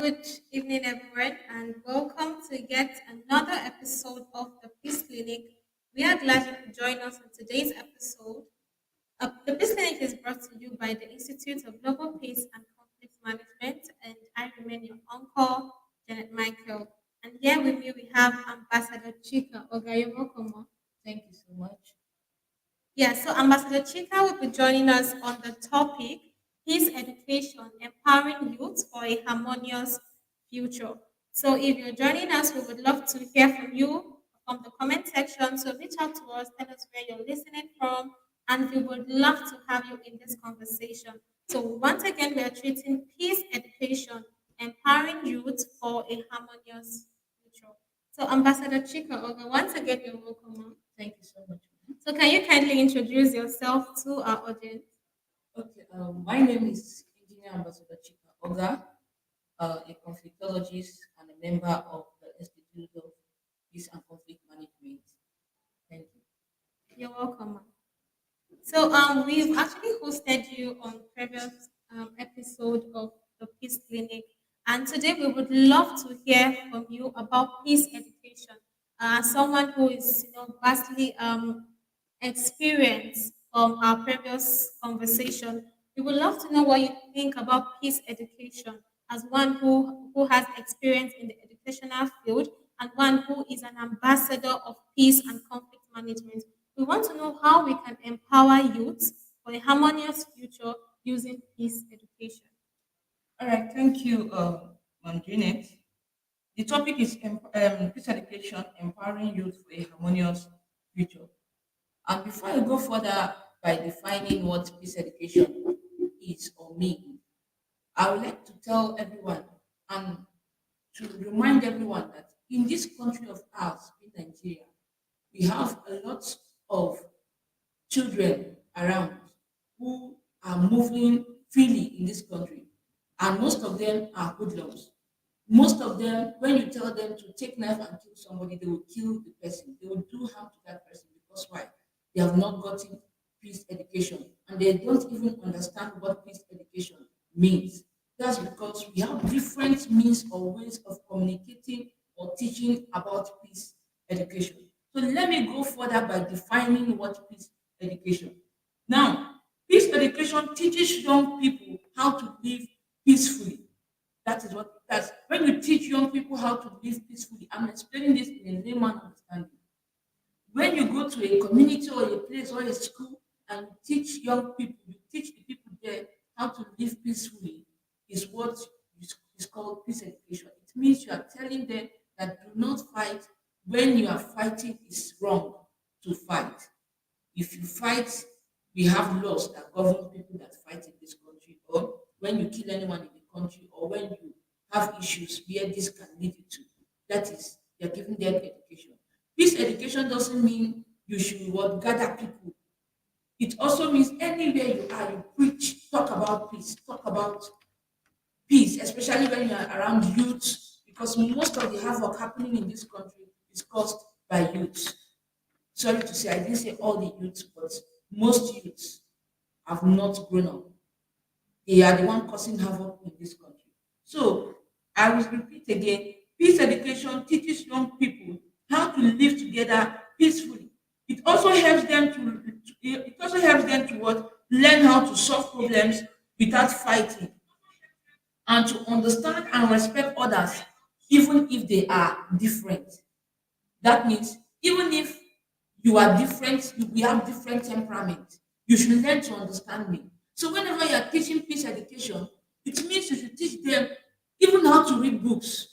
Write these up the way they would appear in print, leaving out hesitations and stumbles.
good evening, everyone, and welcome to yet another episode of the Peace Clinic. We are glad you could join us on today's episode. The Peace Clinic is brought to you by the Institute of Global Peace and Conflict Management, and I remain your uncle, Janet Michael. And here with me, we have Ambassador Chika Ogayomokomo. Thank you so much. Yeah, so Ambassador Chika will be joining us on the topic Peace Education Empowering Youth for a Harmonious Future. So, if you're joining us, we would love to hear from you from the comment section. So, reach out to us, tell us where you're listening from, and we would love to have you in this conversation. So, once again, we are treating peace education, empowering youth for a harmonious future. So, Ambassador Chika, Oga, once again, you're welcome. Ma'am. Thank you so much. So can you kindly introduce yourself to our audience? Okay, my name is Engineer Ambassador Chika Oga, a conflictologist and a member of the Institute of Peace and Conflict Management. Thank you. You're welcome. Ma'am. So we've actually hosted you on previous episode of the Peace Clinic, and today we would love to hear from you about peace education. Someone who is vastly experienced from our previous conversation, we would love to know what you think about peace education as one who has experience in the educational field and one who is an ambassador of peace and conflict management. We want to know how we can empower youth for a harmonious future using peace education. All right, thank you, Janet. The topic is peace education, empowering youth for a harmonious future. And before I go further by defining what peace education is or means, I would like to tell everyone and to remind everyone that in this country of ours, in Nigeria, we have a lot of children around who are moving freely in this country, and most of them are hoodlums. Most of them, when you tell them to take knife and kill somebody, they will kill the person. They will do harm to that person because why? They have not gotten peace education and they don't even understand what peace education means. That's because we have different means or ways of communicating or teaching about peace education. So let me go further by defining what peace education. Now, peace education teaches young people how to live peacefully. That is what that's when you teach young people how to live peacefully. I'm explaining this in a layman understanding. When you go to a community or a place or a school and you teach young people, you teach the people there how to live peacefully, is what is called peace education. It means you are telling them that do not fight when you are fighting is wrong to fight. If you fight, we have laws that govern people that fight in this country, or when you kill anyone in the country, or when you have issues where this can lead you to. That is, you're giving them education. Peace education doesn't mean you should what gather people. It also means anywhere you are, you preach, talk about peace, talk about peace, especially when you are around youth, because most of the havoc happening in this country is caused by youth. Sorry to say, I didn't say all the youths, but most youths have not grown up. They are the one causing havoc in this country. So I will repeat again: peace education teaches young people how to live together peacefully. It also helps them to what learn how to solve problems without fighting and to understand and respect others, even if they are different. That means even if you are different, we have different temperament. You should learn to understand me. So whenever you are teaching peace education, it means you should teach them even how to read books.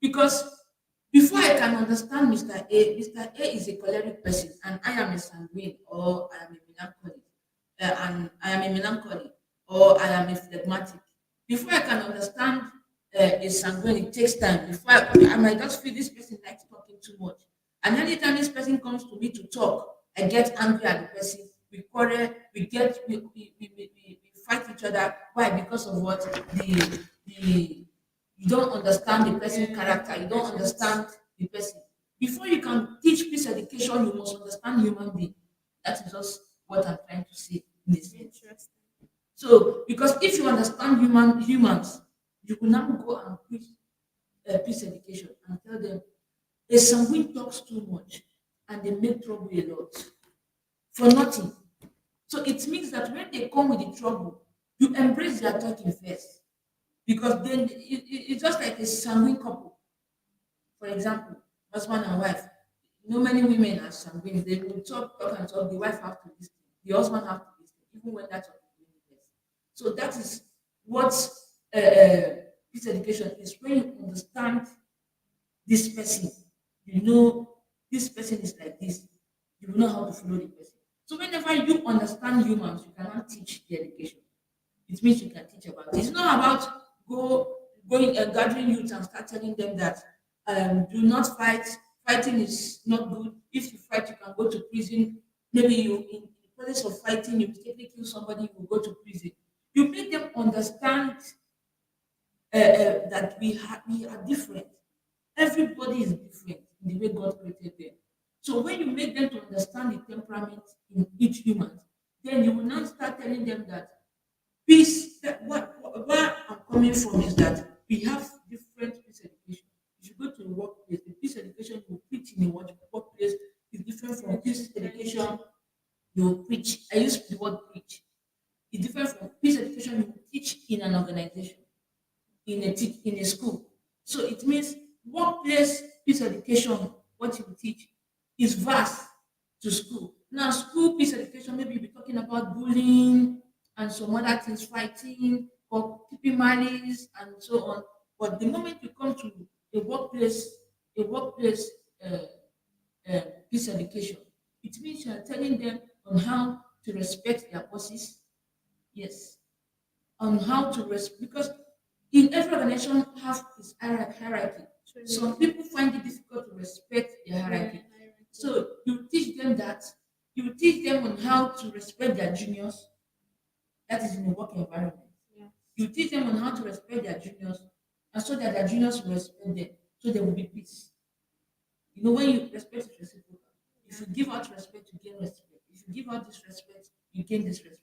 Because before I can understand Mr. A is a choleric person and I am a sanguine or I am a melancholic. And I am a melancholic or I am a phlegmatic. Before I can understand a sanguine, it takes time. I might just feel this person likes talking too much. And anytime this person comes to me to talk, I get angry at the person. We quarrel, we fight each other. Why? Because of what? The you don't understand the person's character, you don't understand the person. Before you can teach peace education, you must understand human being. That is just what I'm trying to say in this. Interesting. So, because if you understand humans, You will now go and preach peace education and tell them a sanguine talks too much and they make trouble a lot for nothing. So it means that when they come with the trouble, you embrace their talking first. Because then it's just like a sanguine couple. For example, husband and wife. Many women are sanguine. They will talk and talk. The wife have to listen. The husband have to listen, even when that's what is doing best. So that is what peace education is. When you understand this person, you know this person is like this. You will know how to follow the person. So whenever you understand humans, you cannot teach the education. It means you can teach about it. It's not about going and gathering youth and start telling them that do not fight. Fighting is not good. If you fight, you can go to prison. Maybe you in the process of fighting, you mistakenly kill somebody, you will go to prison. You make them understand that we are different. Everybody is different in the way God created them. So when you make them to understand the temperament in each human, then you will not start telling them that peace. Where I'm coming from is that we have different peace education. If you go to a workplace, the peace education you preach in a workplace is different from peace education you preach. I use the word preach. It's different from peace education you teach in an organization, in a school. So it means workplace peace education, what you teach, is vast to school. Now, school peace education, maybe you'll be talking about bullying and some other things, fighting or keeping malice and so on. But the moment you come to a workplace, a workplace uh, peace education, it means you are telling them on how to respect their bosses. Yes, on how to respect, because in every organization have its hierarchy. Some people find it difficult to respect their hierarchy. So you teach them that. You teach them on how to respect their juniors. That is in a work environment. You teach them on how to respect their juniors, and so that their juniors will respect them, so there will be peace. When you respect is reciprocal. If you give out respect, you gain respect. If you give out disrespect, you gain disrespect.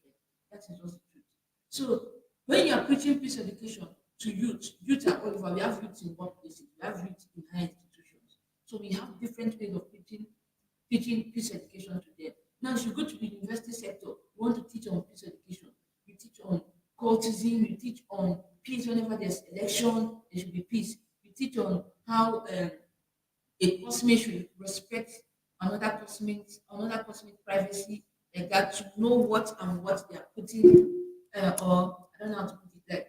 That is just the truth. So when you are preaching peace education to youth are all over. We have youth in workplaces, we have youth in higher institutions. So we have different ways of teaching peace education to them. Now, if you go to the university sector, you want to teach on peace education. You teach on cultism, you teach on peace whenever there's election, there should be peace. You teach on how a classmate should respect another classmate privacy, like that, to know what and what they are putting, or I don't know how to put it, like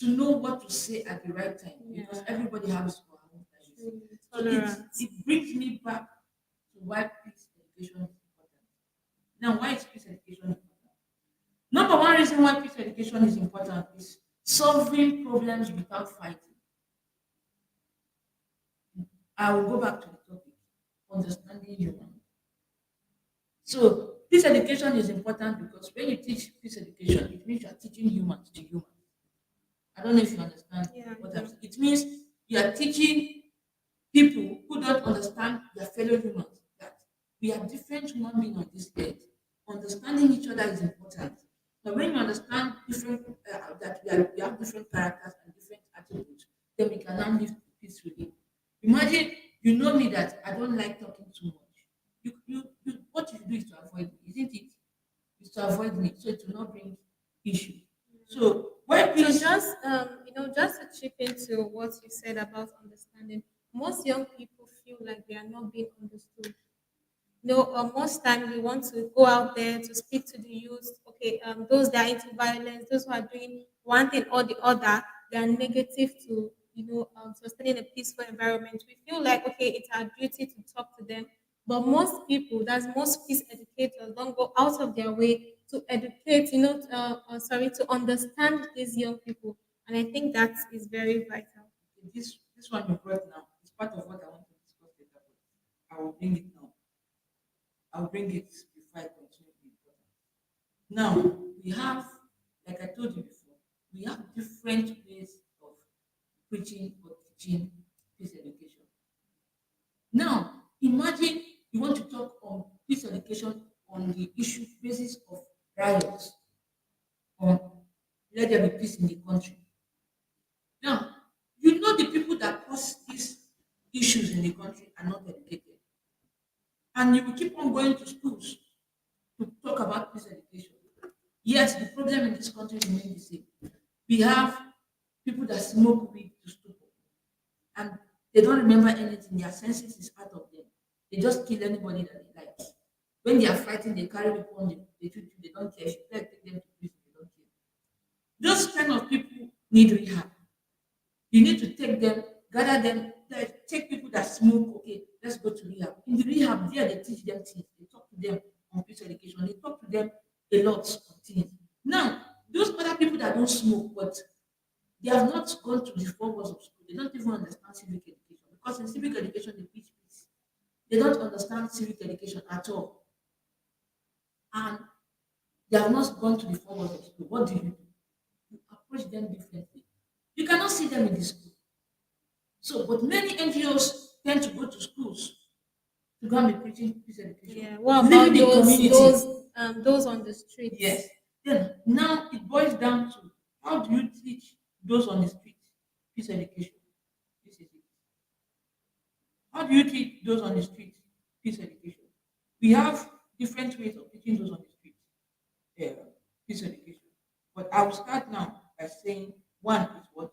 to know what to say at the right time, because everybody has their own privacy. So it brings me back to why peace education is important. Now, why is peace education important? Number one reason why peace education is important is solving problems without fighting. I will go back to the topic, understanding human. So peace education is important because when you teach peace education, it means you are teaching humans to humans. I don't know if you understand what I'm saying. It means you are teaching people who don't understand their fellow humans that we are different human beings on this earth. Understanding each other is important. But when you understand different that we have different characters and different attributes, then we can now live peacefully. Imagine you know me that I don't like talking too much. What you do is to avoid me, isn't it? Is to avoid me, so it will not bring issue. So why So peace? just to chip into what you said about understanding, most young people feel like they are not being understood. Most time we want to go out there to speak to the youth. Okay, those that are into violence, those who are doing one thing or the other, they are negative to sustaining a peaceful environment. We feel like okay, it's our duty to talk to them, but most people, that's most peace educators, don't go out of their way to educate. To understand these young people, and I think that is very vital. This one you brought now is part of what I want to discuss later. But I will bring it now. I'll bring it before I continue the important. Now we have, like I told you before, we have different ways of preaching or teaching peace education. Now imagine you want to talk on peace education on the issue basis of riots or let there be peace in the country. Now and you will keep on going to schools to talk about peace education. Yes, the problem in this country remains the same. We have people that smoke weed to stupor, and they don't remember anything. Their senses is out of them. They just kill anybody that they like. When they are fighting, they carry weapon, they shoot you, they don't care. If you try to take them to prison, they don't care. Those kind of people need rehab. You need to take them, gather them, take people that smoke, okay, let's go to rehab. In the rehab, there they teach them things. They talk to them on peace education. They talk to them a lot of things. Now, those other people that don't smoke, but they have not gone to the four walls of school. They don't even understand civic education. Because in civic education, they teach peace. They don't understand civic education at all. And they have not gone to the four walls of school. What do? You approach them differently. You cannot see them in the school. So, but many NGOs tend to go to schools to go and be preaching peace education, Yeah. What living about the community. those on the streets? Yes. Then now it boils down to how do you teach those on the street peace education? This is it. How do you teach those on the street peace education? We have different ways of teaching those on the street peace education. But I will start now by saying one is what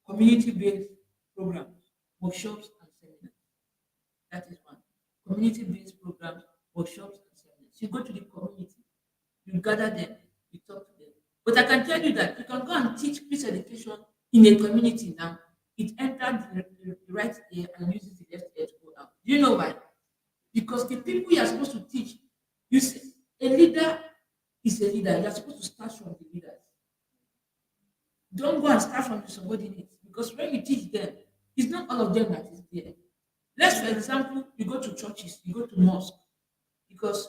community-based programs, workshops, and seminars. That is one. Community-based programs, workshops, and seminars. You go to the community, you gather them, you talk to them. But I can tell you that you can go and teach peace education in a community now. It enters the right ear and uses the left ear to go out. Do you know why? Because the people you are supposed to teach, you see, a leader is a leader. You are supposed to start from the leaders. Don't go and start from the subordinates because when you teach them, it's not all of them that is there. Let's, for example, you go to churches, you go to mosque, because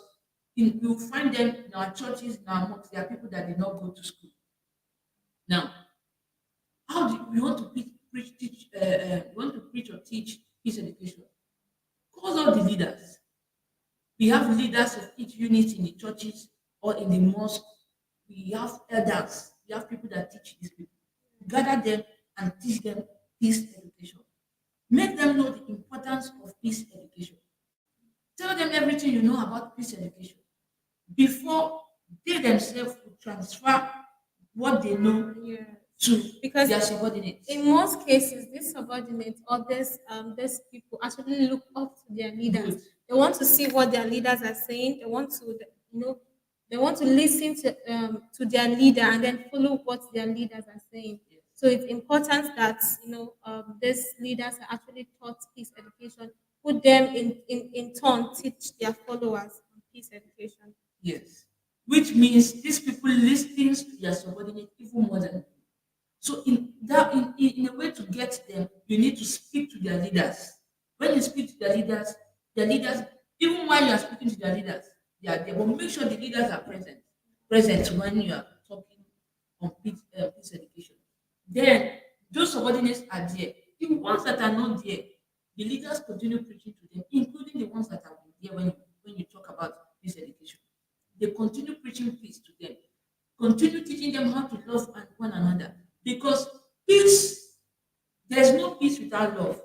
you find them in our churches, in our mosques, there are people that did not go to school. Now, how do you want to you want to preach or teach peace education? Call all the leaders. We have leaders of each unit in the churches or in the mosque. We have elders. We have people that teach these people. Gather them and teach them peace education. Make them know the importance of peace education. Tell them everything you know about peace education before they themselves will transfer what they know Yeah. to Because their subordinates. in most cases, these subordinates or these people actually look up to their leaders. Good. They want to see what their leaders are saying. They want to, you know, they want to listen to their leader and then follow what their leaders are saying. So it's important that these leaders are actually taught peace education. Put them in turn teach their followers on peace education. Yes. Which means these people listen to their subordinate even more than you. So in a way to get them, you need to speak to their leaders. When you speak to their leaders, even while you are speaking to their leaders, they are there. But make sure the leaders are present when you are talking on peace education. Then those subordinates are there. The ones that are not there, the leaders continue preaching to them, including the ones that have been there when you talk about peace education. They continue preaching peace to them, continue teaching them how to love one another. Because peace, there's no peace without love,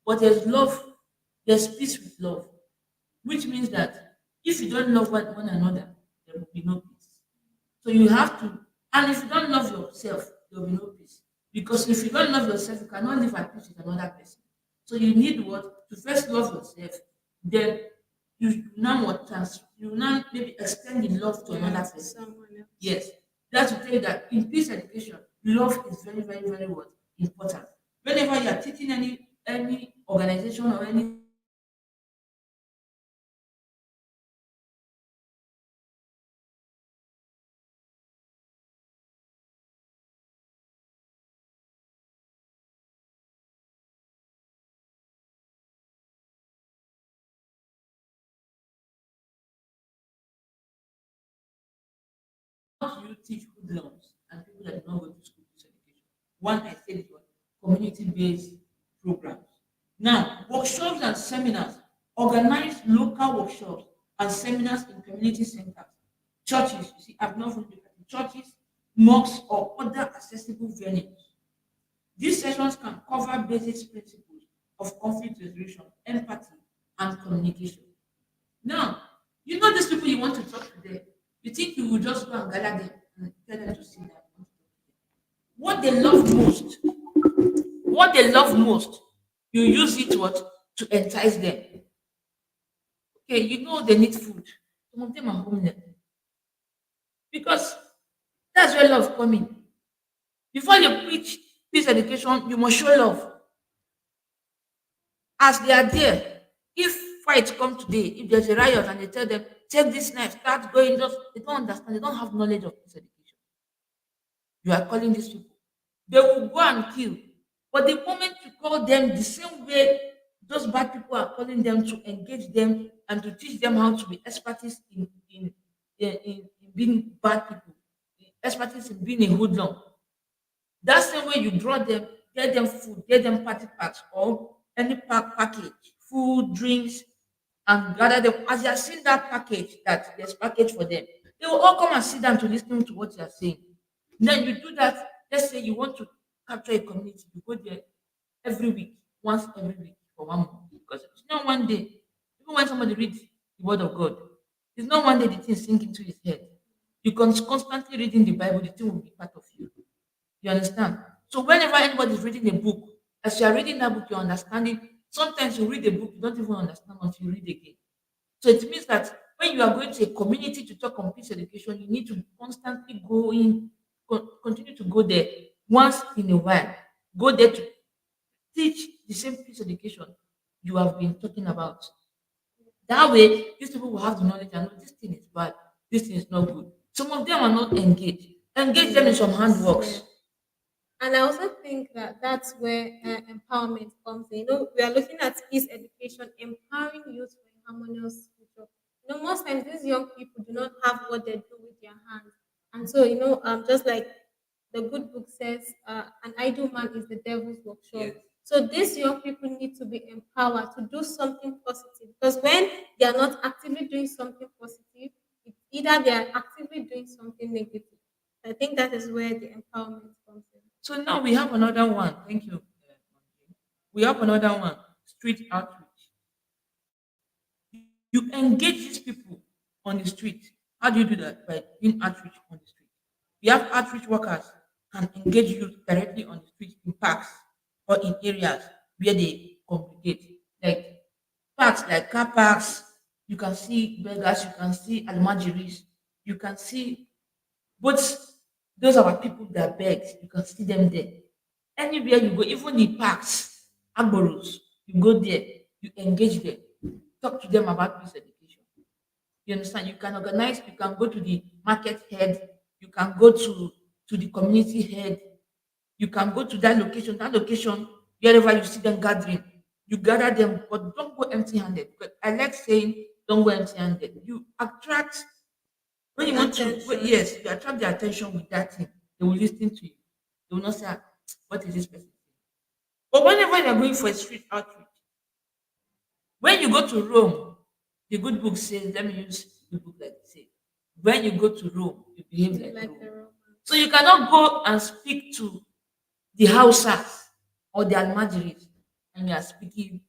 but there's peace with love, which means that if you don't love one another, there will be no peace. So you have to, and if you don't love yourself, there will be no peace. Because if you don't love yourself, you cannot live at peace with another person. So you need what? To first love yourself, then you now you now maybe extend the love to another person. Someone else. Yes, that's to tell you that in peace education, love is very, very, very what important. Whenever you are teaching any organization or any how do you teach hoodlums and people that do not go to school peace education? One, I said it was community-based programs. Now, workshops and seminars, organize local workshops and seminars in community centers, churches, you see, I've not even looked at it, churches, mosques, or other accessible venues. These sessions can cover basic principles of conflict resolution, empathy, and communication. Now, you know these people you want to talk to them. You think you will just go and gather them and tell them to sit down. What they love most, what they love most, you use it what to entice them. Okay, you know they need food. Some of them are homeless because that's where love coming. Before you preach peace education, you must show love. As they are there, if fight come today, if there's a riot and they tell them take this knife, start going, just they don't understand, they don't have knowledge of peace education. You are calling these people. They will go and kill. But the moment you call them the same way those bad people are calling them to engage them and to teach them how to be expertise in being bad people, expertise in being a hoodlum. That same way you draw them, get them food, get them party packs or any package, food, drinks, and gather them. As you are seeing that package, that there's package for them, they will all come and sit down to listen to what you are saying. Then you do that. Let's say you want to capture a community, you go there every week, once every week for 1 month. Because it's not one day. Even when somebody reads the word of God, it's not one day the thing sink into his head. You can constantly reading the Bible, the thing will be part of you. You understand? So whenever anybody is reading a book, as you are reading that book, you're understanding. Sometimes you read a book, you don't even understand until you read again. So it means that when you are going to a community to talk on peace education, you need to constantly go in, continue to go there once in a while. Go there to teach the same peace education you have been talking about. That way, these people will have the knowledge and know this thing is bad, this thing is not good. Some of them are not engaged. Engage them in some Yes, handworks. yes. And I also think that that's where empowerment comes in. You know, we are looking at peace education, empowering youth for a harmonious future. You know, most times these young people do not have what they do with their hands. And so, just like the good book says, an idle man is the devil's workshop. Yes. So these young people need to be empowered to do something positive because when they are not actively doing something positive, it's either they are actively doing something negative. I think that is where the empowerment comes in. So now we have another one. Thank you. We have another one. Street outreach. You engage these people on the street. How do you do that? By doing outreach on the street. We have outreach workers can engage youth directly on the street in parks or in areas where they congregate. Like parks, like car parks, you can see beggars, you can see almajiris, you can see both those are people that beg, you can see them there. Anywhere you go, even the parks, agboros, you go there, you engage them, talk to them about peace education. You understand? You can organize, you can go to the market head, you can go to the community head, you can go to that location, wherever you see them gathering, you gather them, but don't go empty handed. Because I like saying, don't go empty handed. You attract when you The want to, attention. yes, you attract their attention with that thing. They will listen to you. They will not say, "Ah, what is this person?" But whenever you're going for a street outreach, when you go to Rome, the good book says, let me use the book like this. When you go to Rome, you behave Be like like Rome. the Romans. So you cannot go and speak to the Hausas or the Almajiris and you are speaking.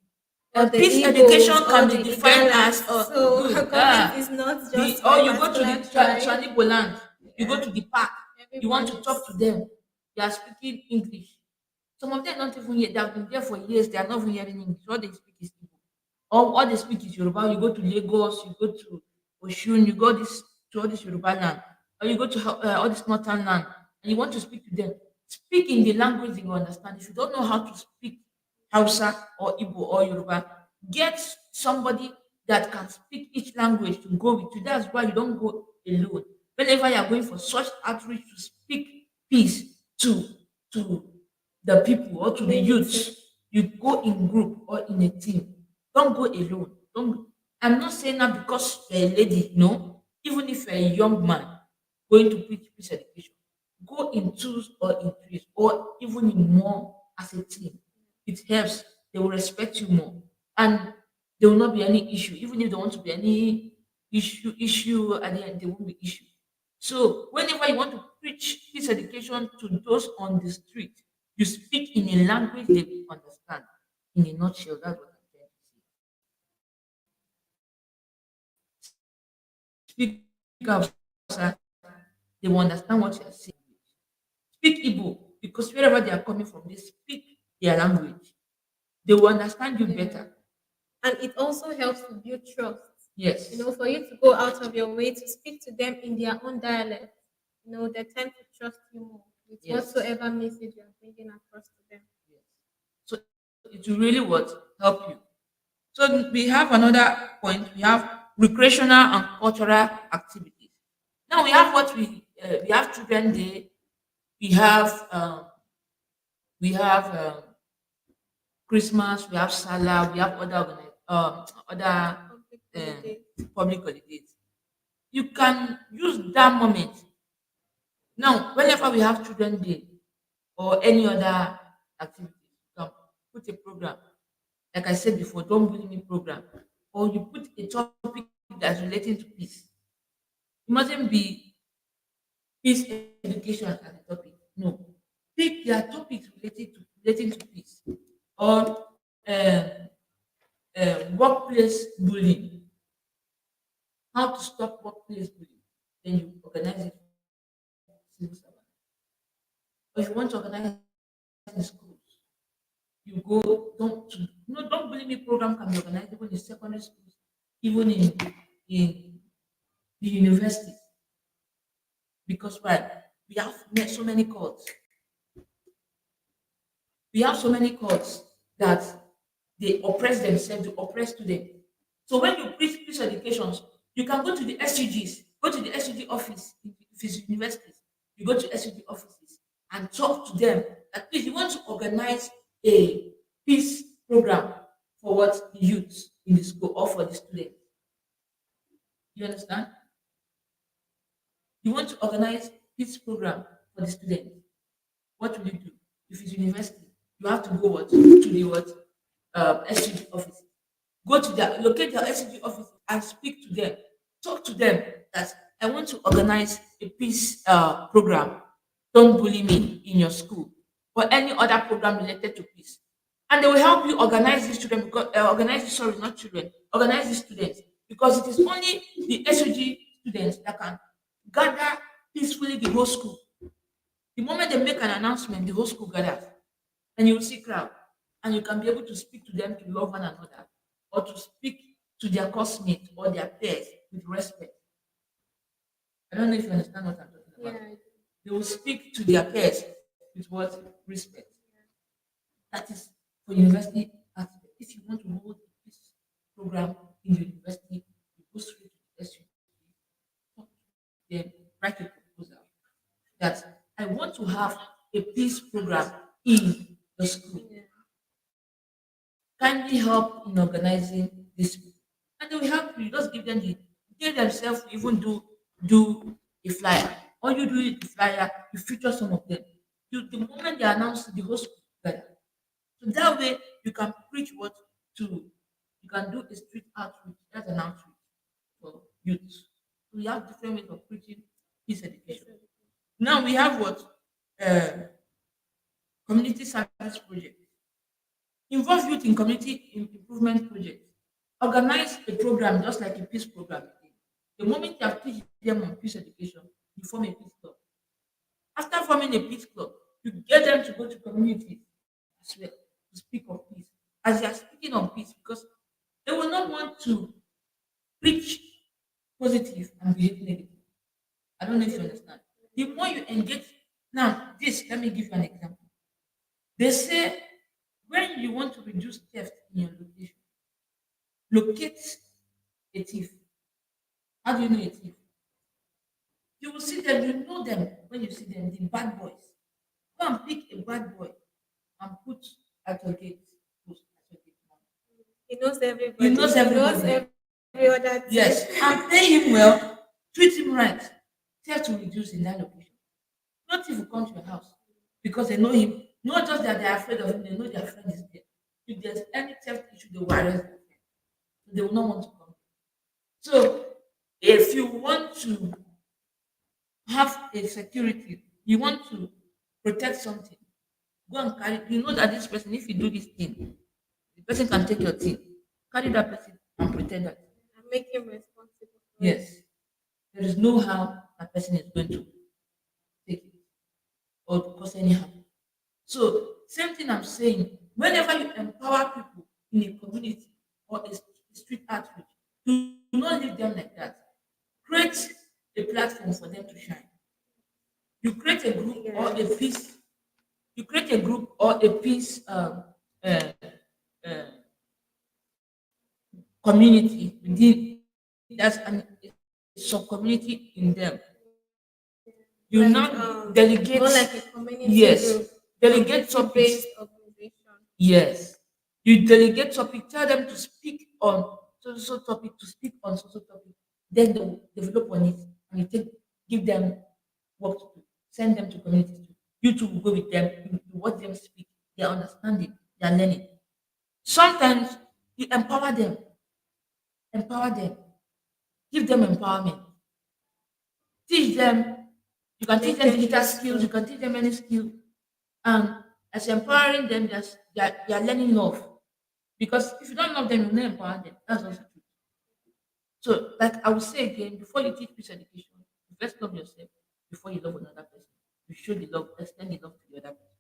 Or the Peace education Igbos or can be the defined as Igalas. So good. government is not The just or for a you go to the particular tribe. Tranibo land, you go Yeah. to the park, you want Everyone to talk is to them, they are speaking English. Some of them don't even hear, they have been there for years, they are not even hearing English. All they speak is Igbo. All they speak is Yoruba. You go to Lagos, you go to Oshun, you go this to all this Yoruba land, or you go to all this northern land, and you want to speak to them. Speak in the language they will understand. If you don't know how to speak Hausa or Igbo or Yoruba, get somebody that can speak each language to go with you. That's why you don't go alone. Whenever you are going for such outreach to speak peace to the people or to the community. youths, you go in group or in a team. Don't go alone. Don't. I'm not saying that because you're a lady. No, even if you're a young man going to preach peace education, go in twos or in threes or even in more as a team. It helps. They will respect you more, and there will not be any issue. Even if there want to be any issue at the end, there won't be issue. So whenever you want to preach peace education to those on the street, you speak in a language they will understand. In a nutshell, that's what I'm trying to say. Speak Hausa, they will understand what you are saying. Speak Igbo, because wherever they are coming from, they speak their language. They will understand you Yeah. better. And it also helps to build trust. Yes. For you to go out of your way to speak to them in their own dialect, they tend to trust you more with Yes. whatsoever message you are bringing across to them. Yes. So it will really what help you. So we have another point. We have recreational and cultural activities. Now we have what we have Children Day. We have Christmas. We have Salah. We have other Public um, holidays. public holidays. You can use that moment. Now, whenever we have Children Day or any other activity, you can put a program. Like I said before, don't bully me program. Or you put a topic that's relating to peace. It mustn't be peace education as a topic. No. Pick their topics relating to peace. Or um, workplace bullying. How to stop workplace bullying. Then you organize it for civil servant. Or if you want to organize in schools, you go don't no don't bully me program can be organized even in secondary schools, even in the universities. Because why? We have so many courts. We have so many courts that they oppress themselves, they oppress students. So when you preach peace educations, you can go to the SUGs, go to the SUG office if it's universities. You go to SUG offices and talk to them that please you want to organize a peace program for what the youth in the school or for the students. You understand? You want to organize peace program for the students. What will you do? If it's university, you have to go to the SUG office. Go to their locate their SUG office and speak to them. Talk to them that I want to organize a peace program. Don't bully me in your school or any other program related to peace. And they will help you organize these children because sorry, not children, organize these students because it is only the SUG students that can gather peacefully the whole school. The moment they make an announcement, the whole school gathers, and you will see crowd, and you can be able to speak to them to love one another, or to speak to their classmates or their peers with respect. I don't know if you understand what I'm talking Yeah, about. They will speak to their peers with what respect. That is for university aspect. If you want to hold this program in the university, you go straight to the SU, talk to them, write a proposal that I want to have a peace program in the school. yeah. Kindly help in organizing this. And they will help you. Just give them they themselves will even do a flyer. Or you do the flyer, you feature some of them. The moment they announce the whole school together. So that way you can preach what to you can do a street outreach, that's an outreach for youth. So we have different ways of preaching peace education. Now we have what uh, community service project. Involve youth in community improvement projects. Organize a program just like a peace program. The moment you have teach them on peace education, you form a peace club. After forming a peace club, you get them to go to communities as well to speak of peace. As they are speaking on peace, because they will not want to preach positive and behave negative. I don't know if you understand. The more you engage, now this, let me give you an example. They say when you want to reduce theft in your location, locate a thief. How do you know a thief? You will see them, you know them when you see them, the bad boys. Go and pick a bad boy and put at your gate. Post at your gate now. He knows He everybody. knows He knows everybody. every other thing. Yes, and pay him well, treat him right. Theft to reduce in that location. No thief will come to your house because they know him. Not just that they are afraid of him, they know their friend is there. If there's any theft issue, they will arrest their friend. They will not want to come. So if you want to have a security, you want to protect something, go and carry. You know that this person, if you do this thing, the person can take your thing. Carry that person and protect that. And make him responsible for it. Yes. there is no how that person is going to take it or cause any harm. So, same thing I'm saying, whenever you empower people in a community or a street outreach, do not leave them like that. Create a platform for them to shine. You create a group or a Yes. peace, you create a group or a peace uh, uh, community within that's a sub community in them. You Like now more delegate, like a community yes, group, delegate topics. community-based organization. Yes. You delegate topic, tell them to speak on so topic, to speak on so topic. Then they'll develop on it and you give them work to do. Send them to community too. You two will go with them, you watch them speak, their understanding, their learning. Sometimes you empower them, give them empowerment, teach them. You can teach Make them them digital skills, you useful. can teach them any skill. And as empowering them, they're learning love. Because if you don't love them, you will not empower them. That's also true. So, like I will say again, before you teach peace education, you first love yourself before you love another person. You show the love, extend the love to the other person.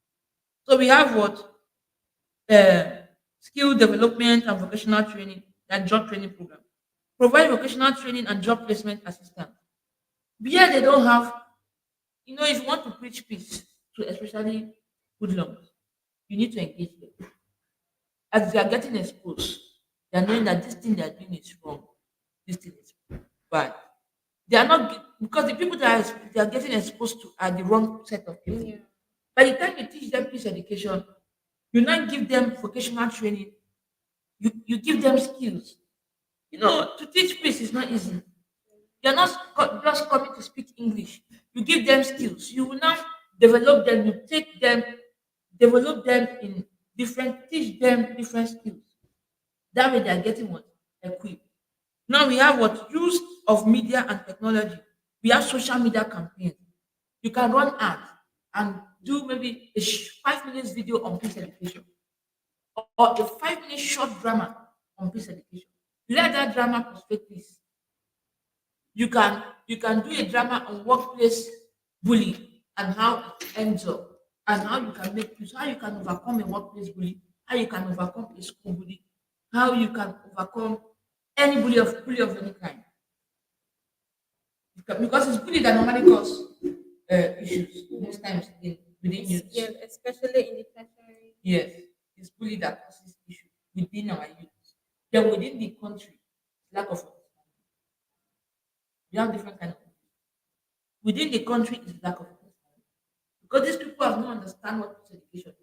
So we have what? Uh, skill development and vocational training, that job training program. Provide vocational training and job placement assistance. Where they don't have, if you want to preach peace to especially hoodlums, you need to engage them. As they are getting exposed, they are knowing that this thing they are doing is wrong. This thing is bad. They are not because the people that they are getting exposed to are the wrong set of people. Yeah. By the time you teach them peace education, you not give them vocational training. You give them skills. To teach peace is not easy. You're not just coming to speak English. You give them skills. You will now develop them. You take them, develop them in teach them different skills. That way they are getting what? Equipped. Now we have what? Use of media and technology. We have social media campaigns. You can run ads and do maybe a 5 minutes video on peace education or a 5 minute short drama on peace education. Let that drama portray peace. You can do a drama on workplace bullying and how it ends up and how you can make peace, how you can overcome a workplace bully, how you can overcome a school bully, how you can overcome any bully of any kind. Because it's bully that normally cause issues most times within youth. Yeah, especially in the tertiary. Yes, it's bully that causes issues within our youth. Then within the country, lack of understanding. We have different kind of within the country is lack of understanding. Because these people have not understand what peace education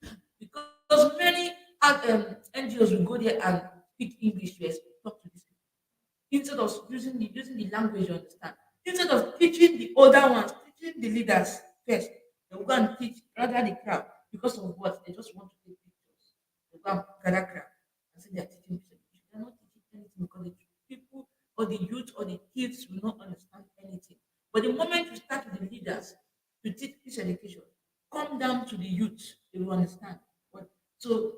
is. Because many NGOs will go there and speak English to talk to these people instead of using the language you understand. Instead of teaching the older ones, teaching the leaders first, they will go and teach rather the crowd because of what they just want to take pictures. They go and gather crowd and say they are teaching peace education. They are not teaching anything because the people or the youth or the kids will not understand anything. But the moment you start with the leaders to teach peace education, come down to the youth, they will understand. What so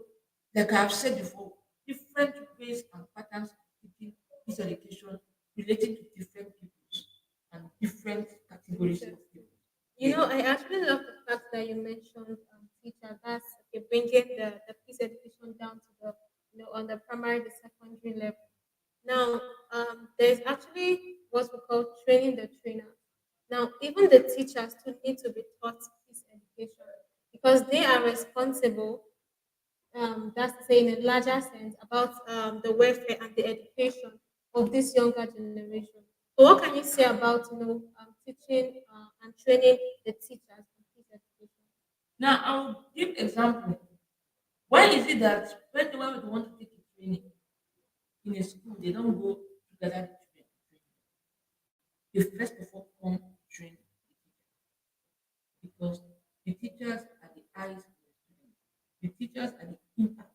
like I have said before, different ways and patterns of teaching peace education relating to different peoples and different categories of people. Yes. I actually love the fact that you mentioned teacher. That's okay, bringing the peace education down to the on the primary, the secondary level. Now, there's actually what we call training the trainer. Now, even the teachers too need to be taught peace education because they are responsible, that's to say, in a larger sense, about the welfare and the education of this younger generation. So, what can you say about teaching and training the teachers in peace education? Now I'll give example. Why is it that when we want to take a training in a school, they don't go together to train? They first of all come train because the teachers are the eyes of the students. The teachers are the impact.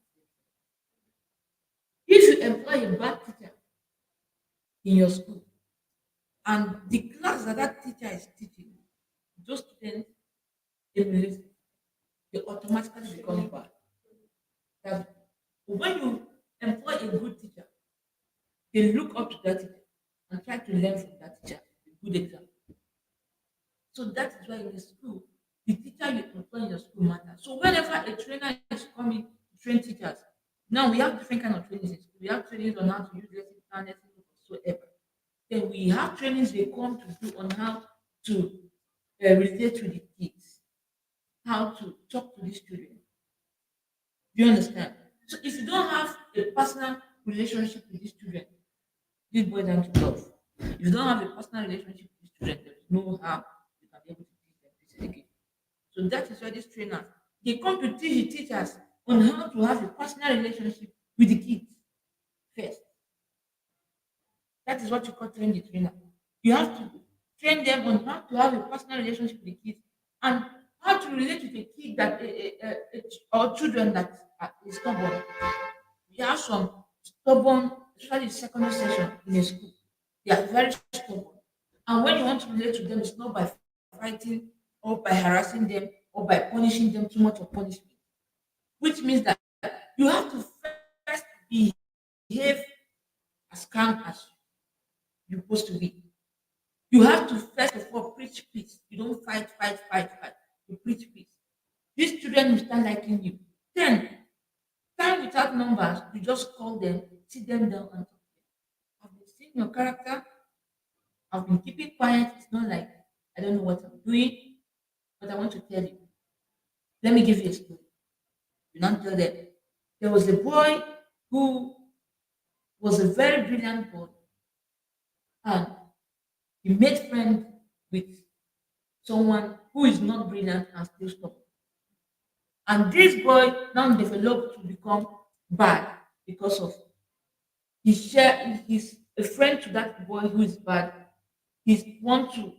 If you employ a bad teacher in your school and the class that teacher is teaching, those students emulate, they automatically become bad. That when you employ a good teacher, they look up to that teacher and try to learn from that teacher. good example. So that is why in the school, the teacher you employ in your school matters. So whenever a trainer is coming to train teachers, now we have different kind of trainings in school. We have trainings on how to use lesson plan, lesson book, whatsoever. Then we have trainings they come to do on how to relate with the kids, how to talk to the students. Do you understand? So if you don't have a personal relationship with these children, this boils down to love. If you don't have a personal relationship with these children, there is no how you can be able to teach them this again. So that is why these trainers they come to teach the teachers on how to have a personal relationship with the kids first. That is what you call train the trainer. You have to train them on how to have a personal relationship with the kids and how to relate with a kid that or children that is stubborn. We have some stubborn, especially secondary section in a school. They are very stubborn. And when you want to relate to them, it's not by fighting or by harassing them or by punishing them too much of punishment. Which means that you have to first behave as calm as you're supposed to be. You have to first of all preach peace. You don't fight, fight, fight, fight. You preach peace. These children will start liking you. Then, time without numbers, you just call them, sit them down, and talk. I've been seeing your character. I've been keeping quiet. It's not like I don't know what I'm doing, but I want to tell you. Let me give you a story. You not tell them. There was a boy who was a very brilliant boy, and he made friends with someone who is not brilliant and still stubborn. And this boy now developed to become bad because of he's a friend to that boy who is bad. He wants to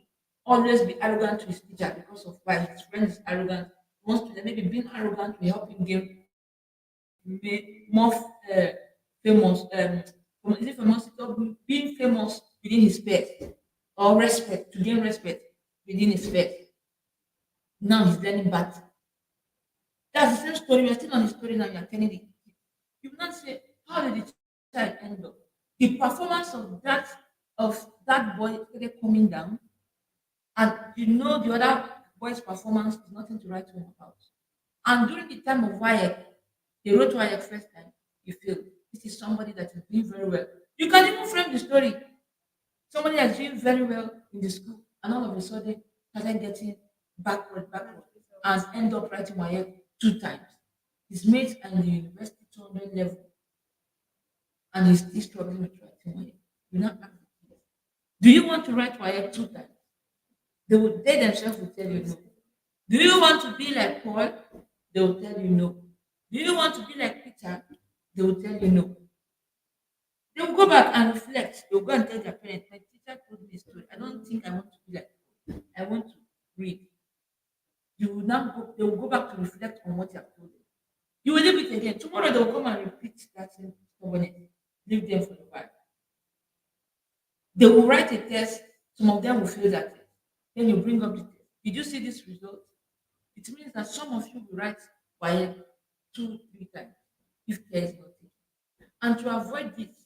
always be arrogant to his teacher because of why his friend is arrogant. He wants to maybe being arrogant will help him gain more famous. Is it famous? Being famous within his peers or respect to gain respect within his peers. Now he's learning bad. That's the same story. We're still on the story now. You're telling it. You will not say, how did the child end up? The performance of that boy started coming down, and the other boy's performance is nothing to write home about. And during the time of WIAC, they wrote WIAC first time. You feel this is somebody that is doing very well. You can even frame the story. Somebody that's doing very well in the school, and all of a sudden started getting backward, and end up writing WIAC two times. His mates are in the university 200 level, and he's still struggling with writing WIAC. You not ask the kids, do you want to write WIAC two times? They themselves will tell you no. Do you want to be like Paul? They will tell you no. Do you want to be like Peter? They will tell you no. They will go back and reflect. They will go and tell their parents, my teacher told me a story. I don't think I want to be like Paul. I want to read. They will go back to reflect on what you have told them. You will leave it again. Tomorrow they will come and repeat that same stubbornness. Leave them for a while. They will write a test. Some of them will fail that test. Then you bring up the test. Did you see this result? It means that some of you will write by two, three times if care is not taken. And to avoid this,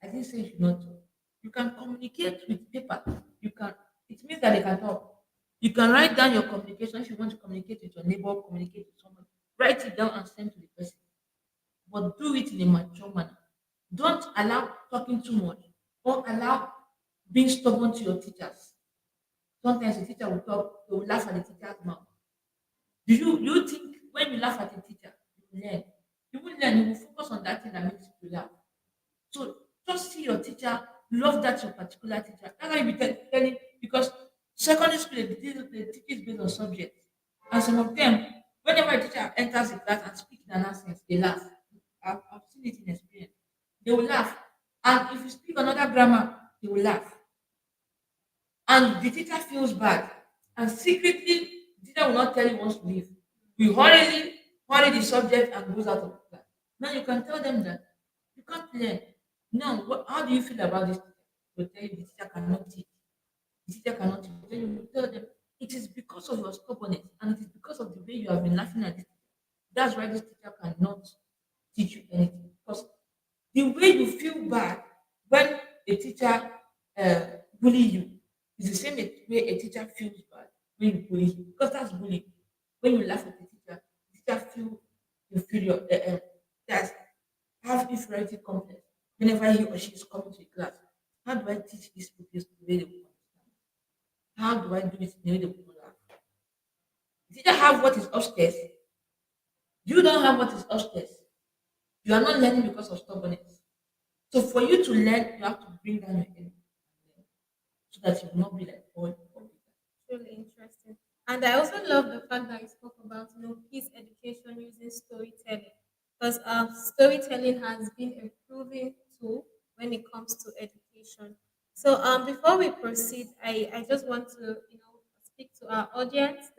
I didn't say you should not talk. You can communicate with paper. You can. It means that they can talk. You can write down your communication if you want to communicate with your neighbor, communicate with someone. Write it down and send to the person. But do it in a mature manner. Don't allow talking too much or allow being stubborn to your teachers. Sometimes the teacher will talk, they will laugh at the teacher's mouth. Do you think when you laugh at a teacher, you will learn? You will learn, you will focus on that thing that makes you laugh. So just see your teacher, love that your particular teacher. That's why you be telling because secondary school they teach is based on subjects. And some of them, whenever a teacher enters the class and speaks in an accent, they laugh. I've seen it in experience. They will laugh. And if you speak another grammar, they will laugh. And the teacher feels bad. And secretly, the teacher will not tell you once to leave. You hurry the subject and goes out of the class. Now you can tell them that you can't learn. Now, how do you feel about this? Will tell you the teacher cannot teach. The teacher cannot teach. Then you will tell them it is because of your stubbornness and it is because of the way you have been laughing at this teacher. That's why this teacher cannot teach you anything. Because the way you feel bad when a teacher bully you, It's the same way a teacher feels bad when you bully him, because that's bullying. When you laugh at the teacher feel inferior, that have inferiority complex whenever he or she is coming to the class. How do I teach these people this the way they will understand? How do I do it in the way they will laugh? The teacher have what is upstairs. You don't have what is upstairs. You are not learning because of stubbornness. So for you to learn, you have to bring down your enemy so that you will not be like all or bigger. Really interesting. And I also love the fact that you spoke about, peace education using storytelling, because storytelling has been a proven tool when it comes to education. So before we proceed, I just want to speak to our audience.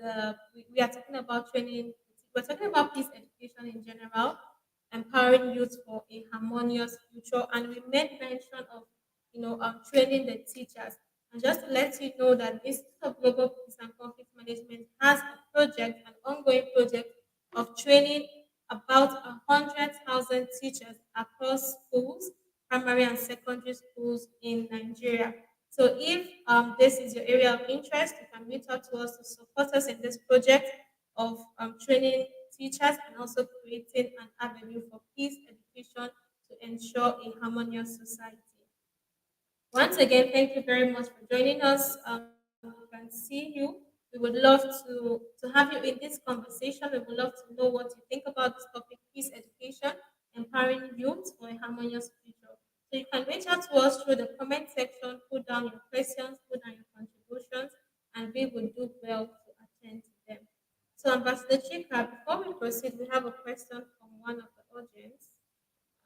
We are talking about training. We're talking about peace education in general, empowering youth for a harmonious future, and we made mention of training the teachers. And just to let you know that the Institute of Global Peace and Conflict Management has a project, an ongoing project of training about 100,000 teachers across schools, primary and secondary schools in Nigeria. So if this is your area of interest, you can reach out to us to support us in this project of training teachers and also creating an avenue for peace education to ensure a harmonious society. Once again, thank you very much for joining us. We can see you. We would love to have you in this conversation. We would love to know what you think about this topic, peace education, empowering youth for a harmonious future. So you can reach out to us through the comment section, put down your questions, put down your contributions, and we will do well to attend to them. So Ambassador Chika, before we proceed, we have a question from one of the audience,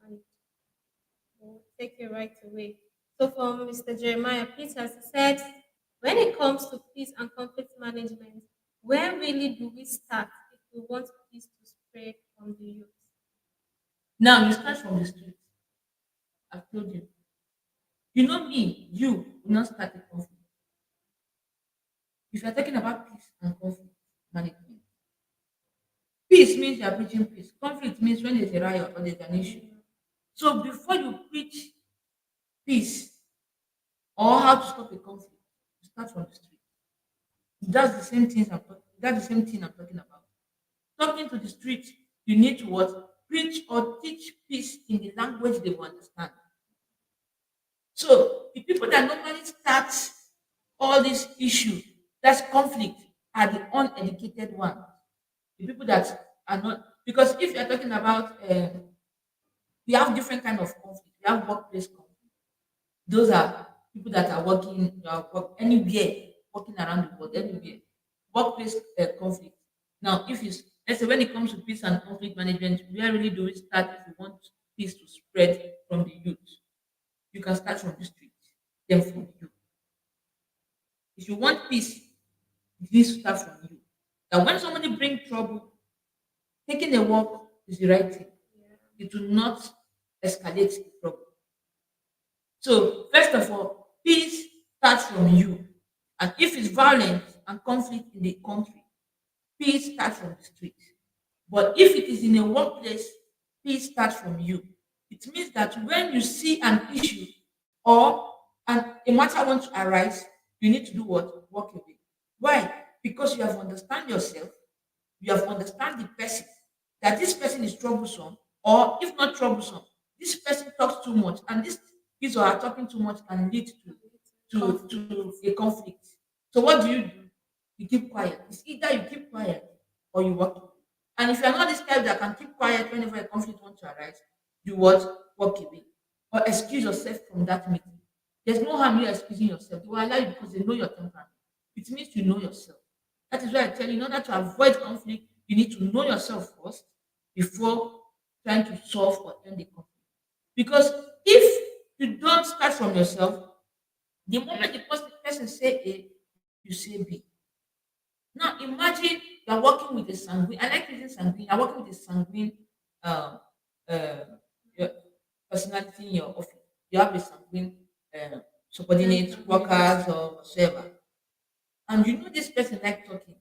and we'll take it right away. So from Mr. Jeremiah Peters, he said, when it comes to peace and conflict management, where really do we start if we want peace to spread from the youth? Now you start from the street. I've told you. You know me, you will not start a conflict. If you're talking about peace and conflict management, peace means you are preaching peace. Conflict means when there's a riot or there's an issue. So before you preach peace or how to stop a conflict, you start from the street. That's the same things I'm talking. That's the same thing I'm talking about. Talking to the street, you need to what? Preach or teach peace in the language they will understand. So the people that normally start all these issues, that's conflict, are the uneducated ones. The people that are not, because if you're talking about, we have different kind of conflict. We have workplace conflict. Those are people that are working, anywhere, working around the world, anywhere. Workplace conflict. Now, if you let's say when it comes to peace and conflict management, where really do we start if you want peace to spread from the youth? You can start from the street, then from you. If you want peace, it needs to start from you. That when somebody bring trouble, taking a walk is the right thing. It will not escalate the problem. So, first of all, peace starts from you. And if it's violence and conflict in the country, peace starts from the street. But if it is in a workplace, peace starts from you. It means that when you see an issue or a matter wants to arise, you need to do what? Walk away. Why? Because you have understand yourself, you have understand the person, that this person is troublesome, or if not troublesome, this person talks too much, and this is or her talking too much can lead to a conflict. So what do? You keep quiet. It's either you keep quiet or you walk away. And if you're not this type that can keep quiet whenever a conflict wants to arise, you what? Walk away. Or excuse yourself from that meeting. There's no harm you excusing yourself. They will allow you because they know your temperament. It means you know yourself. That is why I tell you, in order to avoid conflict, you need to know yourself first before trying to solve or end the conflict. Because if you don't start from yourself, the moment the person say A, you say B. Now imagine you're working with a sanguine. I like using sanguine. You're working with a sanguine um, uh, your personality in your office. You have a sanguine subordinate workers or whatever, and you know this person like talking.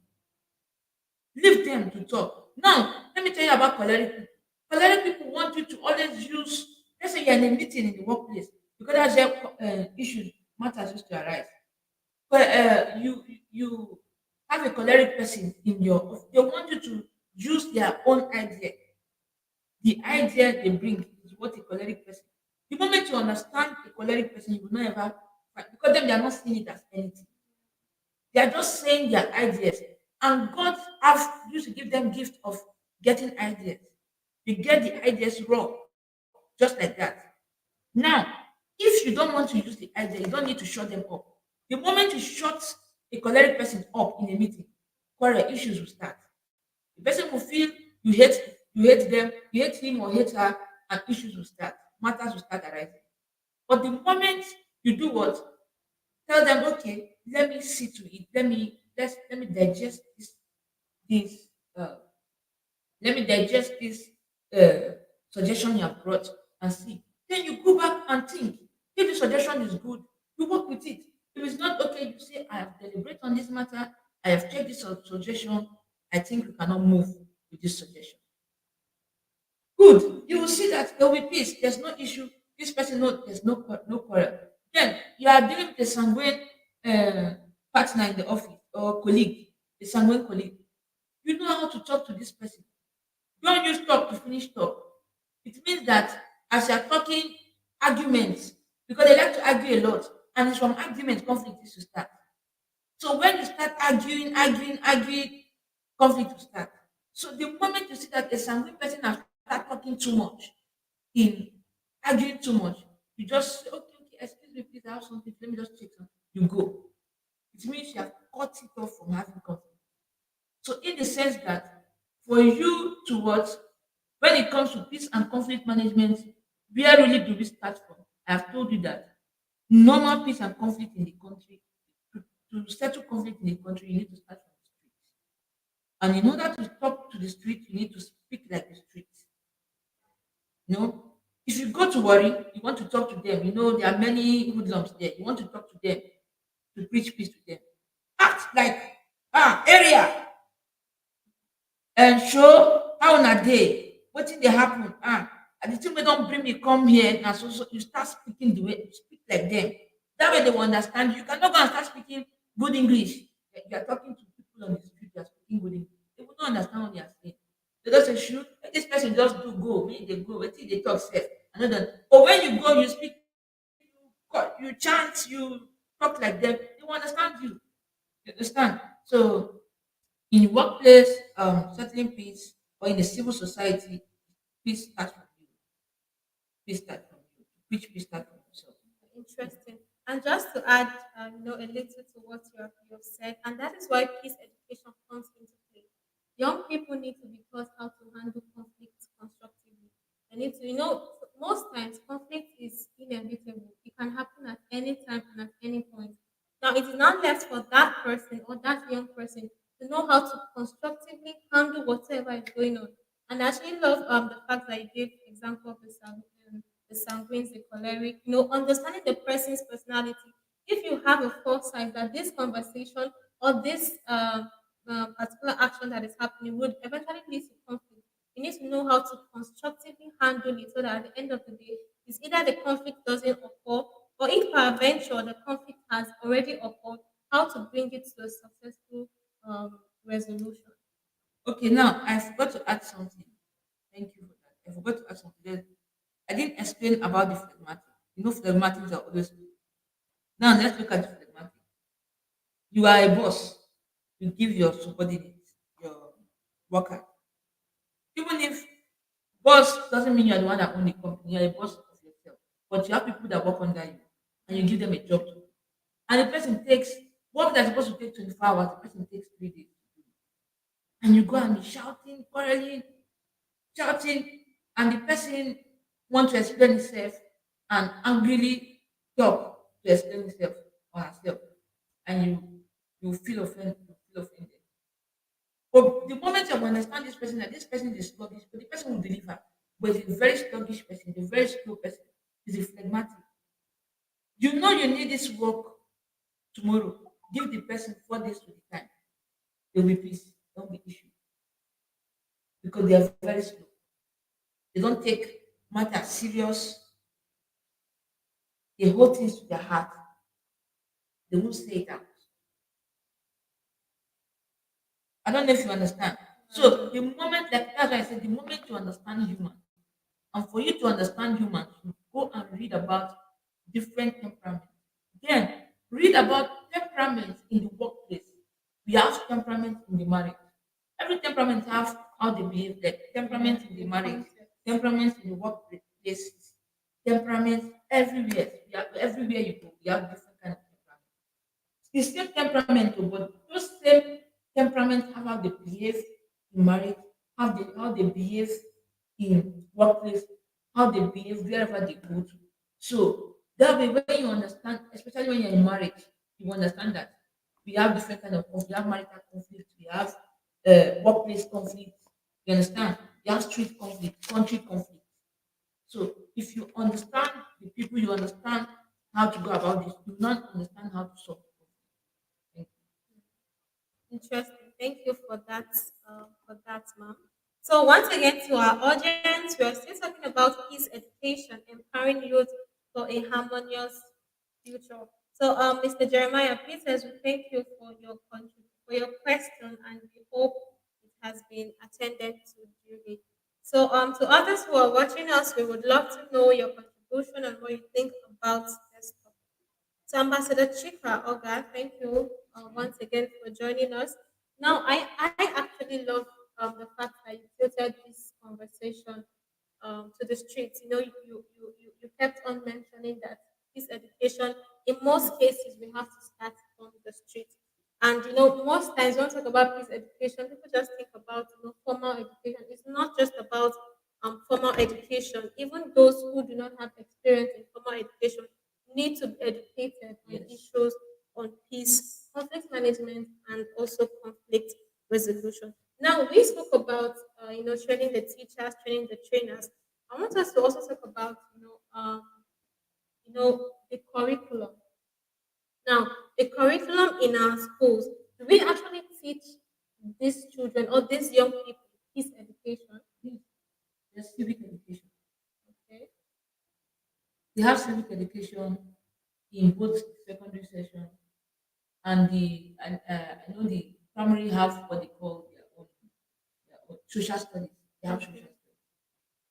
Leave them to talk. Now, let me tell you about choleric people. Choleric people want you to always use, let's say you're in a meeting in the workplace, because that's where issues, matters used to arise. you have a choleric person in your office, they want you to use their own idea. The idea they bring is what a choleric person. The moment you understand a choleric person, you will not ever fight because them they are not seeing it as anything. They are just saying their ideas, and God have used to give them gift of getting ideas. You get the ideas raw, just like that. Now, if you don't want to use the idea, you don't need to shut them up. The moment you shut a choleric person up in a meeting, quarrel issues will start. The person will feel you hate them, you hate him or hate her, and issues will start. Matters will start arising. But the moment you do what? Tell them, okay, let me see to it. Let me digest this uh, let me digest this suggestion you have brought and see. Then you go back and think. If the suggestion is good, you work with it. If it's not okay, you say, I have deliberated on this matter. I have checked this suggestion. I think we cannot move with this suggestion. Good. You will see that there will be peace. There's no issue. This person knows there's no quarrel. Then you are dealing with a sanguine uh, partner in the office or colleague, a sanguine colleague. You know how to talk to this person. Don't use talk to finish talk. It means that as you're talking arguments, because they like to argue a lot, and it's from argument conflict is to start. So when you start arguing, conflict will start. So the moment you see that a sanguine person has start talking too much, in arguing too much, you just say, okay, excuse me, please, I have something. Let me just check something. You go. It means you have cut it off from having conflict. So, in the sense that for you to what, when it comes to peace and conflict management, where really do we start from? I have told you that normal peace and conflict in the country, to settle conflict in the country, you need to start from the street. And in order to talk to the street, you need to speak like the street. You know, if you go to worry, you want to talk to them. You know, there are many hoodlums there. You want to talk to them, to preach peace to them. Act like area and show how na dey wetin dey happen and the thing wey don bring me come here na so you start speaking the way you speak like them. That way they will understand you. You cannot go and start speaking good English. You are talking to people on the street, you are speaking good English, they will not understand what you are saying. They just say shoot make this person just do go make dey go wetin dey talk sef I no don. But when you go you speak, you chant, you talk like them, they will understand you. You understand? So in workplace, settling peace, or in a civil society, peace starts from you. Peace starts from you. Which peace starts from yourself. Interesting. And just to add, a little to what you have said, and that is why peace education comes into play. Young people need to be taught how to handle conflict constructively. They need to, most times conflict is inevitable. It can happen at any time and at any point. Now, it is not left for that person or that young person to know how to constructively handle whatever is going on. And I actually love the fact that you gave example of the sanguines, the choleric, understanding the person's personality. If you have a foresight that this conversation or this particular action that is happening would eventually lead to conflict, you need to know how to constructively handle it so that at the end of the day, it's either the conflict doesn't occur or if peradventure the conflict has already occurred, how to bring it to a successful resolution. Okay, now I forgot to add something. Thank you for that. I forgot to add something. I didn't explain about the phlegmatic. You know, phlegmatics are always. Now let's look at the phlegmatic. You are a boss. You give your subordinate, your worker. Even if boss doesn't mean you're the one that own the company, you're a boss of yourself. But you have people that work under you and you give them a job to do. And the person takes work that's supposed to take 24 hours, the person takes 3 days. And you go and be shouting, quarreling, shouting, and the person want to explain himself and angrily talk to explain himself or herself. And you feel offended, you feel offended. But the moment you understand this person, that this person is sluggish, but the person will deliver. But it's a very sluggish person, a very slow person, is a phlegmatic. You know you need this work tomorrow. Give the person 4 days to the time. There will be peace. There won't be issue. Because they are very slow. They don't take matter serious. They hold things to their heart. They won't say it out. I don't know if you understand. So the moment, like that's why I said, the moment you understand human, and for you to understand humans, you go and read about different temperaments. Then read about temperaments in the workplace. We have temperament in the marriage. Every temperament have how they behave. Like temperament in the marriage, temperament in the workplace, temperament everywhere. Everywhere you go, we have different kind of temperament. The same temperament, oh, but those same temperament have how they behave in marriage, how they behave in workplace, how they behave wherever they go to. So that way, when you understand, especially when you're in marriage, you understand that we have different kind of conflict. We have marital conflict. We have workplace conflict. You understand? You have street conflict, country conflict. So if you understand the people, you understand how to go about this. You not understand how to solve the conflict. Interesting. Thank you for that, ma'am. So once again, to our audience, we are still talking about peace education, empowering youth for a harmonious future. So, Mr. Jeremiah Peters, we thank you for your for your question, and we hope it has been attended to duly. So, to others who are watching us, we would love to know your contribution and what you think about this topic. So, Ambassador Chika Oga, thank you once again for joining us. Now, I actually love the fact that you tilted this conversation to the streets. You know, you kept on mentioning that this education, in most cases, we have to start from the street. And you know, most times when we talk about peace education, people just think about formal education. It's not just about formal education. Even those who do not have experience in formal education need to be educated on Yes. issues on peace, conflict management, and also conflict resolution. Now we spoke about training the teachers, training the trainers. I want us to also talk about the curriculum. Now the curriculum in our schools. Do we actually teach these children or these young people peace education? Yes. There's civic education. Okay. They have civic education in both secondary session and I know the primary have what they call their own social studies. They have social Okay. studies.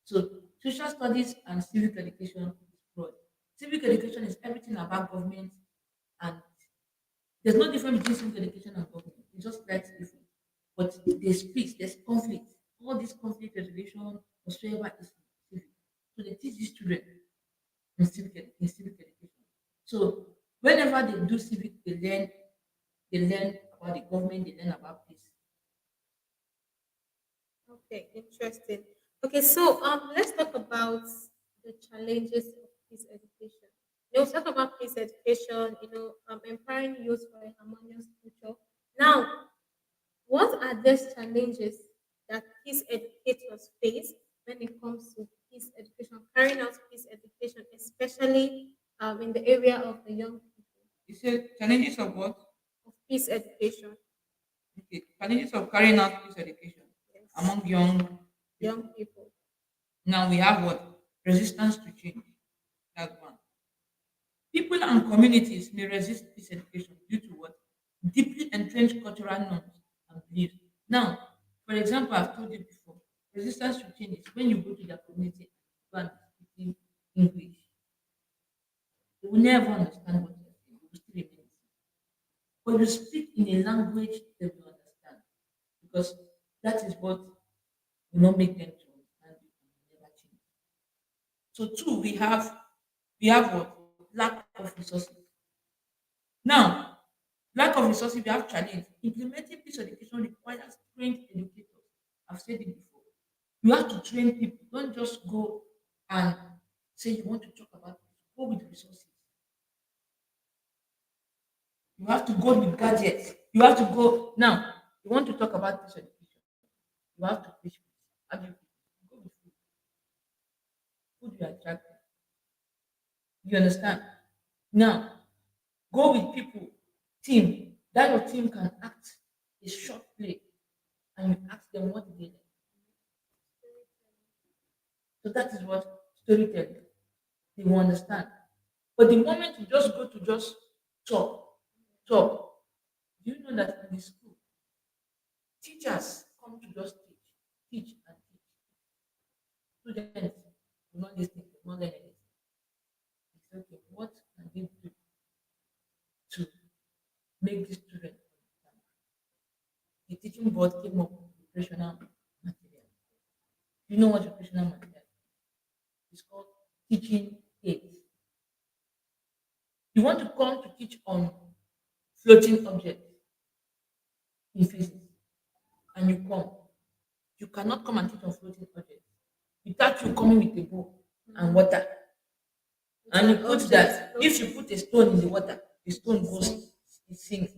So social studies and civic education is broad. Civic education is everything about government, and there's no difference between civic education and government. It's just slightly different. But there's peace, there's conflict. All this conflict resolution whatsoever is civic. So they teach these children in civic education. So whenever they do civic, they learn about the government, they learn about peace. Okay, interesting. Okay, so let's talk about the challenges of peace education. We'll talk about peace education, empowering youth for a harmonious future. Now, what are these challenges that peace educators face when it comes to peace education, carrying out peace education, especially in the area of the young people, You said challenges of what? of peace education? Okay. Challenges of carrying out peace education Yes, among young young people. people. Now we have what? Resistance to change. That's one. People and communities may resist peace education due to what? Deeply entrenched cultural norms and beliefs. Now, for example, I've told you before, resistance to change is when you go to their community and speak English. They will never understand what you're saying. They will still remain the same. But you speak in a language they will understand because that is what will not make them to understand you and will never change. So two, we have what? Lack of resources. Now, lack of resources, we have challenge. Implementing peace education requires trained educators. I've said it before. You have to train people. Don't just go and say you want to talk about this. Go with resources. You have to go with gadgets. You have to go now. You want to talk about peace education. You have to preach peace. How do you preach? Go with food. Food will attract them. You understand? Now, go with people. Team. That your team can act a short play and you ask them what did they learn. So that is what storytelling. They will understand. But the moment you just go to just talk, talk, do you know that in the school, teachers come to just teach and teach. Students do not listen, do not learn anything. It's okay. What can they do to make these students understand? The teaching board came up with recreational material. You know what recreational material is? It's called teaching aids. You want to come to teach on floating objects in physics, and you come. You cannot come and teach on floating objects without you coming with a bowl and water. It's And you an put object that if you put a stone in the water, the stone goes, it sinks.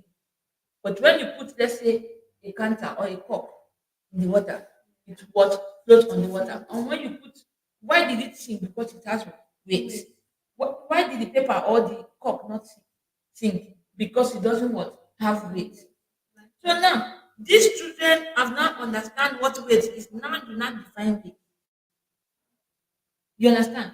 But when you put, let's say, a canter or a cup in the water, it what floats on the water. And when you put, why did it sink? Because it has weight. Why did the paper or the cup not sink? Because it doesn't what have weight. So now these children have now understand what weight is. Now do not define weight. You understand?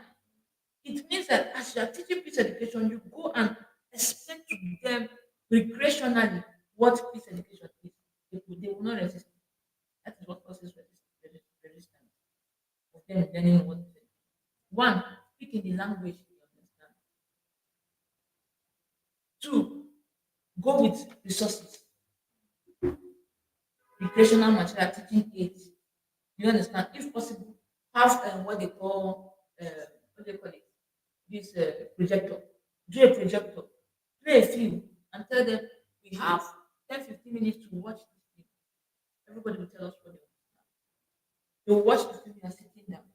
It means that as you are teaching peace education, you go and explain to them recreationally what peace education is. They will not resist. That is what causes resistance of them learning what it is. One, speak in the language they understand. Two, go with resources, recreational material, teaching aids. You understand? If possible, have what they call what they call it, this projector. Do a projector, play a film, and tell them we have 10-15 minutes to watch this film. Everybody will tell us what they want. They will watch the film and sitting down.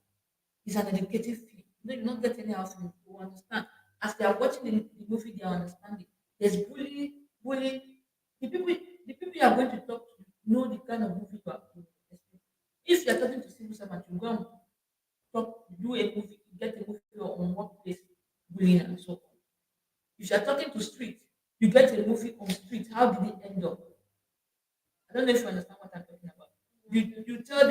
It's an educative film. No, you not get any else to understand. As they are watching the movie, they are understanding. There's bullying. The people, the people you are going to talk to know the kind of movie you are going to expect. If you are talking to civil servant, you go and talk, do a movie, get a movie on workplace bullying and so on. If you are talking to street, you get a movie on street. How did it end up? I don't know if you understand what I'm talking about. You tell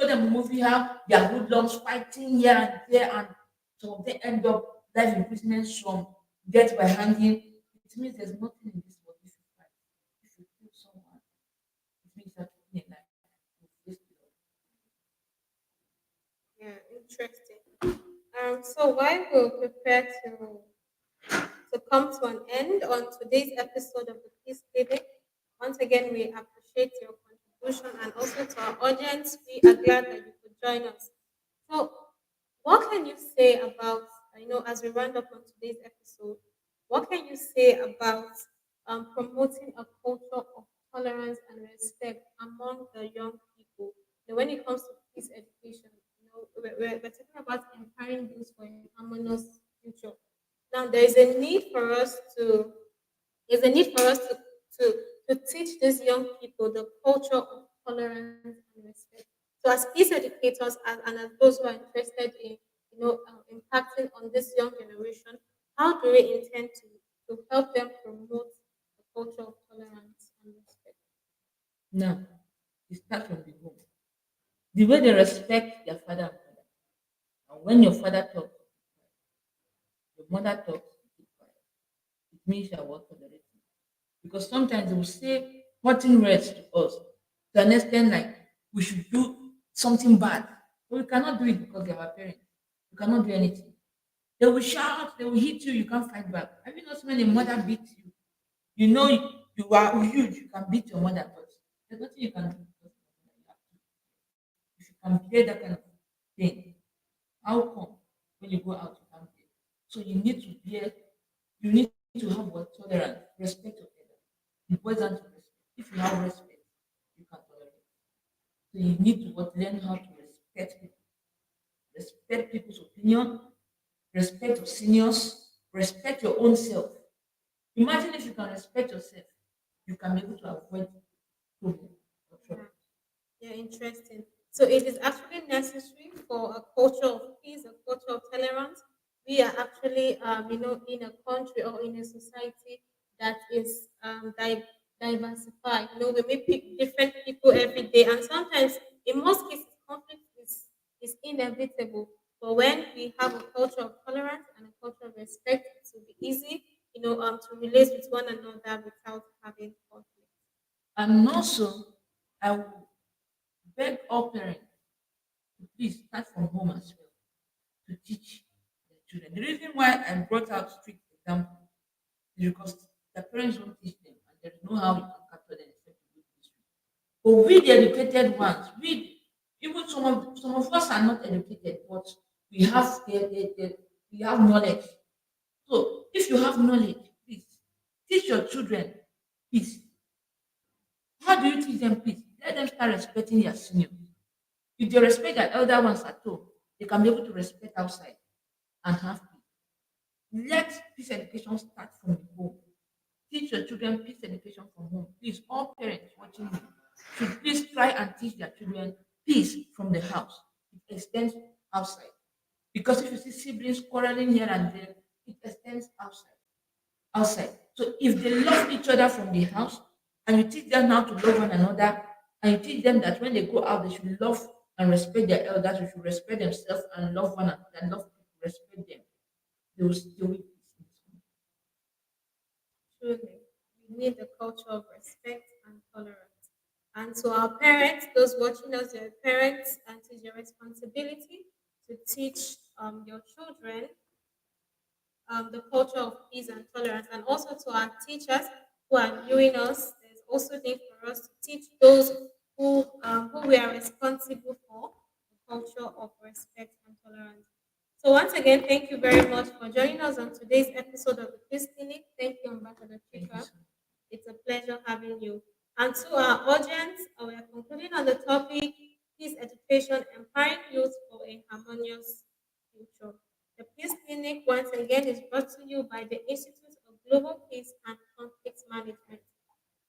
them a movie how their hoodlums fighting here and there, and so they end up life imprisonment, some death by hanging. It means there's nothing in this world if you fight. If you kill someone, it means you're taking a life. You face the Lord. Yeah, interesting. So while we'll prepare to come to an end on today's episode of the Peace Clinic, once again we appreciate your contribution, and also to our audience, we are glad that you could join us. So, what can you say about, as we round up on today's episode, what can you say about promoting a culture of tolerance and respect among the young people? When it comes to peace education, we're talking about empowering youth for a harmonious future. Now, there's a need for us to, to teach these young people the culture of tolerance and respect. So, as peace educators and as those who are interested in, impacting on this young generation, how do we intend to help them promote the culture of tolerance and respect? Now, it starts from the home. The way they respect their father and mother. And when your father talks, your mother talks, keep quiet. It means you are what tolerating. Because sometimes they will say hurting words to us to an extent like we should do something bad. But we cannot do it because they are our parents. We cannot do anything. They will shout, they will hit you, you can't fight back. Have you not seen when a mother beats you? You know you are huge, you can beat your mother, but there's nothing you can do because you have to. If you can bear that kind of pain, how come when you go out you can't bear? So you need to bear, you need to have what tolerance, respect of others. It boils down to respect. If you have respect, you can tolerate. So you need to what learn how to respect people's opinion, respect your seniors, respect your own self. Imagine if you can respect yourself, you can be able to avoid problem or trouble. Yeah, interesting. So it is actually necessary for a culture of peace, a culture of tolerance. We are actually, in a country or in a society that is diversified. We may pick different people every day, and sometimes, in most cases, conflict is inevitable. But when we have a culture of tolerance and a culture of respect, it will be easy, to relate with one another without having conflict. And also, I will beg all parents to please start from home as well to teach their children. The reason why I brought out strict example is because the parents don't teach them, and there is no how you can capture them except you go to the street. But we, the educated ones, we even some of us are not educated, but we have we have knowledge. So if you have knowledge, please teach your children peace. How do you teach them peace? Let them start respecting their seniors. If they respect their elder ones at home, they can be able to respect outside and have peace. Let peace education start from the home. Teach your children peace education from home. Please, all parents watching me should please try and teach their children peace from the house. It extends outside. Because if you see siblings quarreling here and there, it extends outside. So if they love each other from the house, and you teach them how to love one another, and you teach them that when they go out, they should love and respect their elders, they should respect themselves and love one another, and love people, respect them. They will peace. Truly, we need the culture of respect and tolerance. And to our parents, those watching us, your parents, and it is your responsibility to teach your children the culture of peace and tolerance. And also to our teachers who are viewing us, there's also need for us to teach those who we are responsible for the culture of respect and tolerance. So once again, thank you very much for joining us on today's episode of the Peace Clinic. Thank you, Ambassador Thank you Chika. so much. It's a pleasure having you. And to our audience, we are concluding on the topic Peace Education Empowering Youth for a Harmonious Future. The Peace Clinic, once again, is brought to you by the Institute of Global Peace and Conflict Management.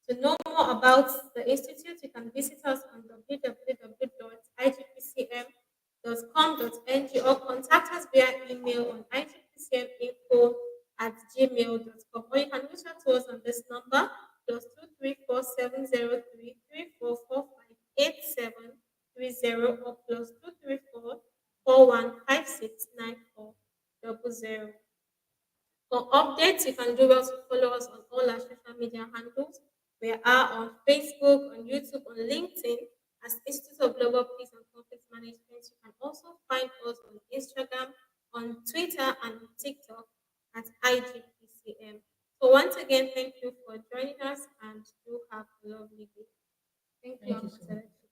To know more about the Institute, you can visit us on www.igpcm.com.ng or contact us via email on igpcminfo@gmail.com, or you can reach out to us on this number +2347033445870 or +23441569400. For updates, you can do well to follow us on all our social media handles. We are on Facebook, on YouTube, on LinkedIn as Institute of Global Peace and Conflict Management. You can also find us on Instagram, on Twitter, and on TikTok at IGPCM. So once again, thank you for joining us and do have a lovely day. Thank you, Thank you so much. Ambassador.